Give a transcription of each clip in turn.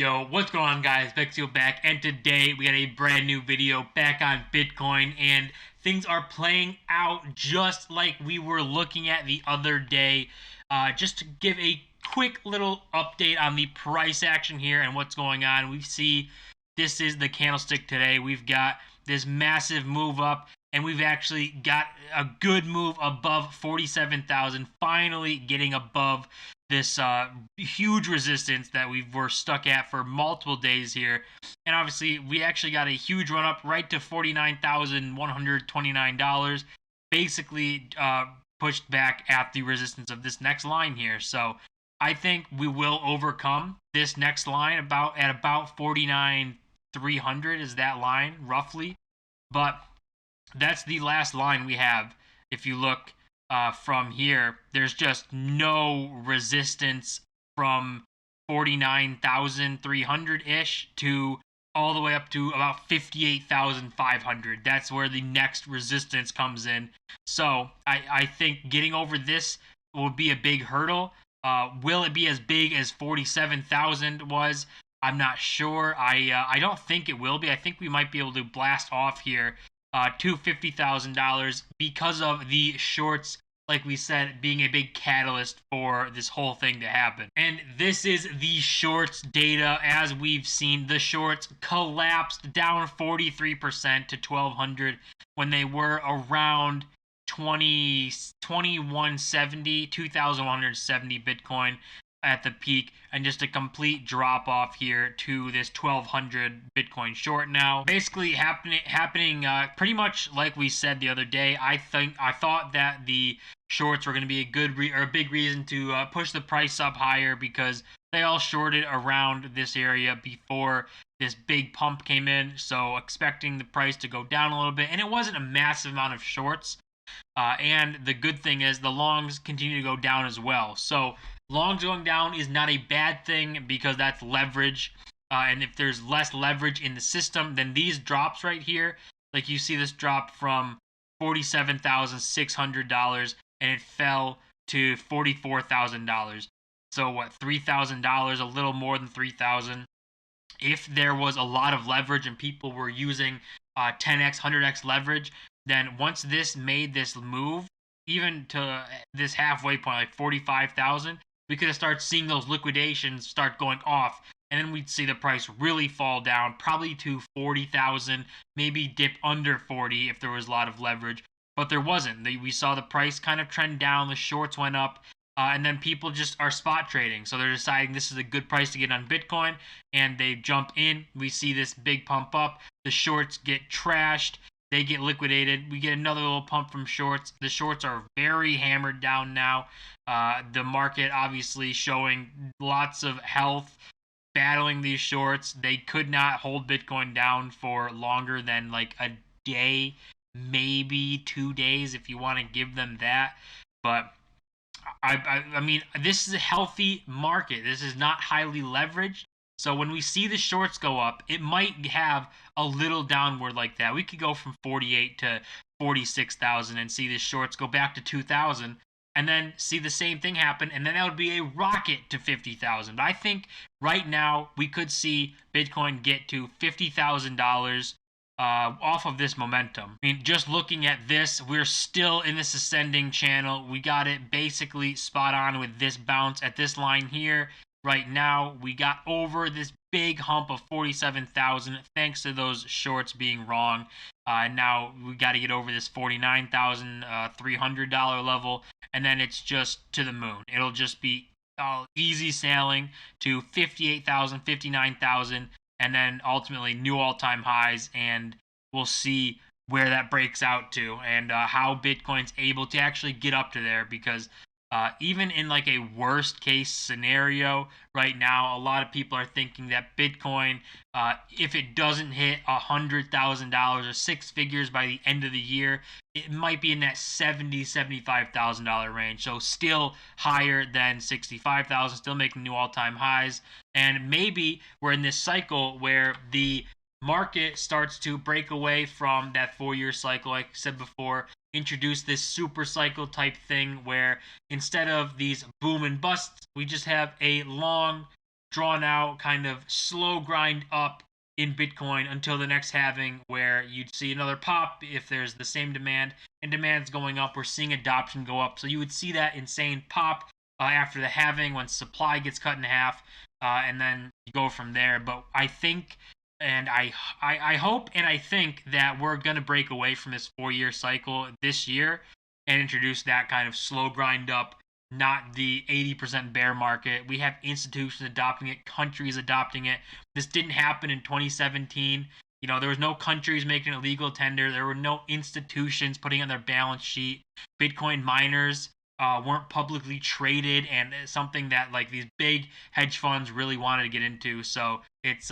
Yo, what's going on, guys? Vexio back, and today we got a brand new video back on Bitcoin, and things are playing out just like we were looking at the other day. Just to give a quick little update on the price action here and what's going on, we see this is the candlestick today. We've got this massive move up, and we've actually got a good move above 47,000, finally getting above this huge resistance that we were stuck at for multiple days here. And obviously, we actually got a huge run up right to $49,129, basically pushed back at the resistance of this next line here. So I think we will overcome this next line about 49,300 is that line roughly. But that's the last line we have. If you look from here, there's just no resistance from 49,300 ish to all the way up to about 58,500. That's where the next resistance comes in. So I think getting over this will be a big hurdle. Will it be as big as 47,000 was? I'm not sure. I don't think it will be. I think we might be able to blast off here to $50,000 because of the shorts, like we said, being a big catalyst for this whole thing to happen. And this is the shorts data. As we've seen, the shorts collapsed down 43% to 1,200 when they were around 2170, 2170 Bitcoin at the peak, and just a complete drop off here to this 1200 Bitcoin short now. Basically happening pretty much like we said the other day. I thought that the shorts were going to be a big reason to push the price up higher, because they all shorted around this area before this big pump came in. So expecting the price to go down a little bit, and it wasn't a massive amount of shorts. And the good thing is the longs continue to go down as well. So longs going down is not a bad thing, because that's leverage. And if there's less leverage in the system, then these drops right here, like you see this drop from $47,600 and it fell to $44,000. So what, $3,000, a little more than 3,000. If there was a lot of leverage and people were using 10x, 100x leverage, then once this made this move, even to this halfway point, like 45,000, we could have started seeing those liquidations start going off. And then we'd see the price really fall down, probably to 40,000, maybe dip under 40 if there was a lot of leverage. But there wasn't. We saw the price kind of trend down, the shorts went up, and then people just are spot trading. So they're deciding this is a good price to get on Bitcoin, and they jump in. We see this big pump up. The shorts get trashed. They get liquidated. We get another little pump from shorts. The shorts are very hammered down now. The market obviously showing lots of health, battling these shorts. They could not hold Bitcoin down for longer than like a day, maybe 2 days if you want to give them that. But I mean, this is a healthy market. This is not highly leveraged. So when we see the shorts go up, it might have a little downward like that. We could go from 48 to 46,000 and see the shorts go back to 2,000, and then see the same thing happen, and then that would be a rocket to 50,000. I think right now we could see Bitcoin get to $50,000 off of this momentum. I mean, just looking at this, we're still in this ascending channel. We got it basically spot on with this bounce at this line here. Right now, we got over this big hump of 47,000 thanks to those shorts being wrong. Now we got to get over this $49,300 level, and then it's just to the moon. It'll just be easy sailing to 58,000, 59,000, and then ultimately new all-time highs, and we'll see where that breaks out to, and how Bitcoin's able to actually get up to there, because even in like a worst case scenario right now, a lot of people are thinking that Bitcoin, if it doesn't hit $100,000 or six figures by the end of the year, it might be in that $75,000 range. So still higher than 65,000, still making new all-time highs. And maybe we're in this cycle where the market starts to break away from that 4-year cycle, like I said before, introduce this super cycle type thing where instead of these boom and busts, we just have a long drawn out, kind of slow grind up in Bitcoin until the next halving, where you'd see another pop if there's the same demand, and demand's going up. We're seeing adoption go up. So you would see that insane pop after the halving when supply gets cut in half, and then you go from there. But I think, and I hope and I think that we're going to break away from this 4-year cycle this year and introduce that kind of slow grind up, not the 80% bear market. We have institutions adopting it, countries adopting it. This didn't happen in 2017. You know, there was no countries making it legal tender. There were no institutions putting on their balance sheet. Bitcoin miners weren't publicly traded, and something that like these big hedge funds really wanted to get into. So it's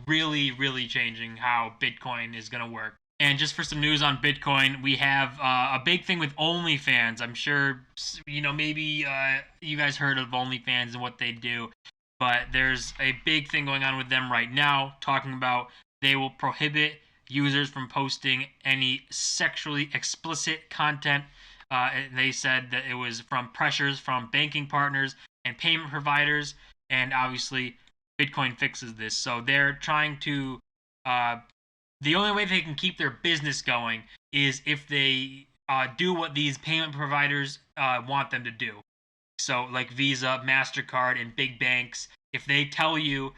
really changing how Bitcoin is gonna work. And just for some news on Bitcoin, we have a big thing with OnlyFans. I'm sure, you know, maybe you guys heard of OnlyFans and what they do, but there's a big thing going on with them right now, talking about they will prohibit users from posting any sexually explicit content. And they said that it was from pressures from banking partners and payment providers, and obviously Bitcoin fixes this. So they're trying to uh, the only way they can keep their business going is if they do what these payment providers want them to do. So, like Visa, MasterCard, and big banks, if they tell you,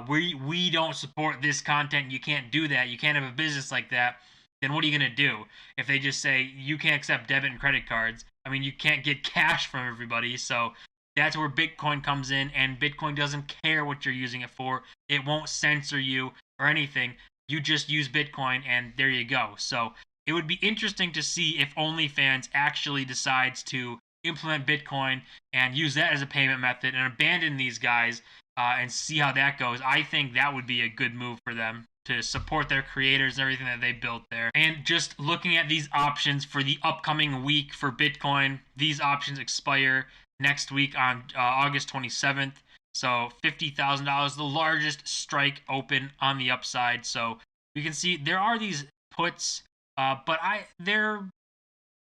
we don't support this content, you can't do that, you can't have a business like that, then what are you going to do? If they just say, you can't accept debit and credit cards, I mean, you can't get cash from everybody. So, that's where Bitcoin comes in, and Bitcoin doesn't care what you're using it for. It won't censor you or anything. You just use Bitcoin, and there you go. So it would be interesting to see if OnlyFans actually decides to implement Bitcoin and use that as a payment method and abandon these guys and see how that goes. I think that would be a good move for them to support their creators and everything that they built there. And just looking at these options for the upcoming week for Bitcoin, these options expire next week on August 27th. So $50,000, the largest strike open on the upside. So we can see there are these puts, but they're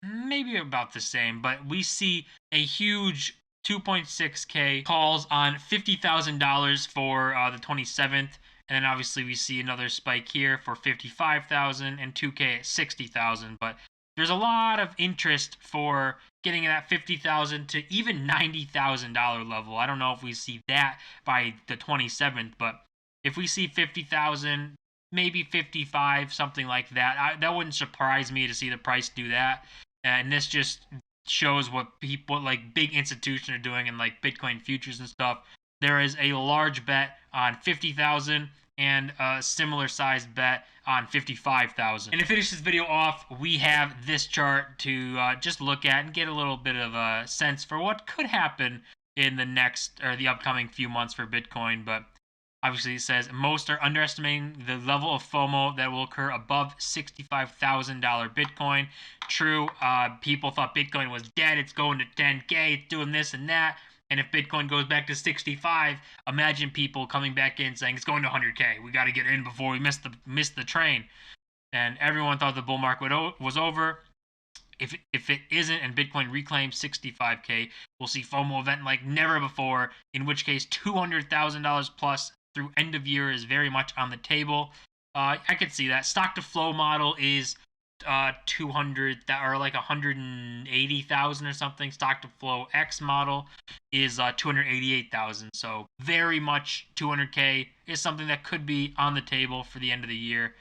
maybe about the same. But we see a huge 2.6K calls on $50,000 for the 27th. And then obviously we see another spike here for 55,000 and 2K at 60,000. But there's a lot of interest for getting that 50,000 to even $90,000 level. I don't know if we see that by the 27th, but if we see 50,000, maybe 55, something like that, that wouldn't surprise me to see the price do that. And this just shows what people like big institutions are doing in like Bitcoin futures and stuff. There is a large bet on 50,000 and a similar sized bet on 55,000. And to finish this video off, we have this chart to just look at and get a little bit of a sense for what could happen in the next or the upcoming few months for Bitcoin. But obviously it says most are underestimating the level of FOMO that will occur above $65,000 Bitcoin. True, people thought Bitcoin was dead, it's going to 10K, it's doing this and that. And if Bitcoin goes back to 65, imagine people coming back in saying it's going to 100K. We got to get in before we miss the train. And everyone thought the bull market was over. If it isn't and Bitcoin reclaims 65K, we'll see FOMO event like never before, in which case $200,000 plus through end of year is very much on the table. I could see that. Stock to flow model is 200 or like 180,000 or something. Stock to flow X model is 288,000. So very much 200K is something that could be on the table for the end of the year.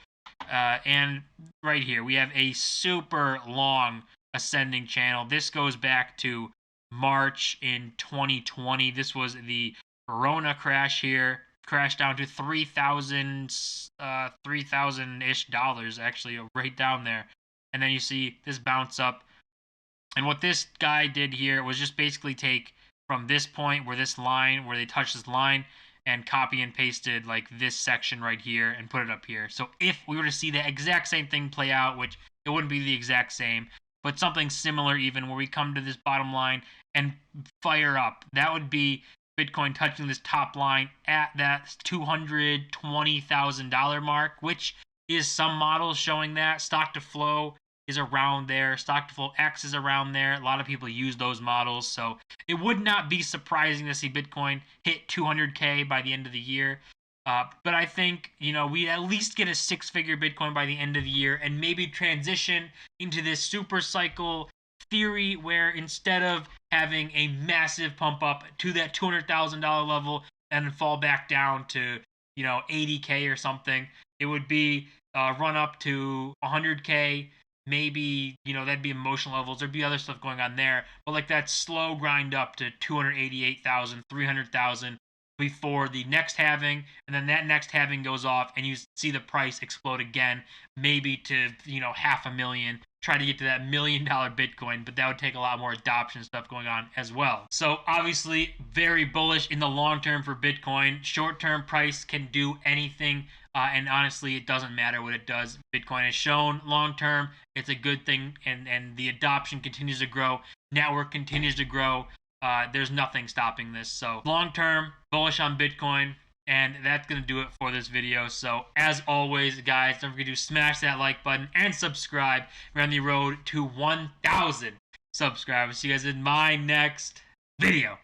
And right here we have a super long ascending channel. This goes back to March in 2020. This was the Corona crash here. Crashed down to 3,000 ish dollars, actually, right down there. And then you see this bounce up. And what this guy did here was just basically take from this point where they touch this line, and copy and pasted like this section right here and put it up here. So if we were to see the exact same thing play out, which it wouldn't be the exact same, but something similar even where we come to this bottom line and fire up, that would be Bitcoin touching this top line at that $220,000 mark, which is some models showing that. Stock to flow is around there. Stock to flow X is around there. A lot of people use those models. So it would not be surprising to see Bitcoin hit 200K by the end of the year. But I think, we at least get a six-figure Bitcoin by the end of the year and maybe transition into this super cycle theory where instead of having a massive pump up to that $200,000 level and then fall back down to, 80K or something, it would be run up to 100K. Maybe, that'd be emotional levels. There'd be other stuff going on there. But like that slow grind up to 288,000, 300,000 before the next halving, and then that next halving goes off and you see the price explode again, maybe to 500,000, try to get to that $1 million Bitcoin, but that would take a lot more adoption stuff going on as well. So obviously very bullish in the long term for Bitcoin. Short term price can do anything, and honestly it doesn't matter what it does. Bitcoin has shown long term it's a good thing, and the adoption continues to grow, network continues to grow. There's nothing stopping this. So long term, bullish on Bitcoin. And that's going to do it for this video. So as always, guys, don't forget to smash that like button and subscribe. We're on the road to 1,000 subscribers. See you guys in my next video.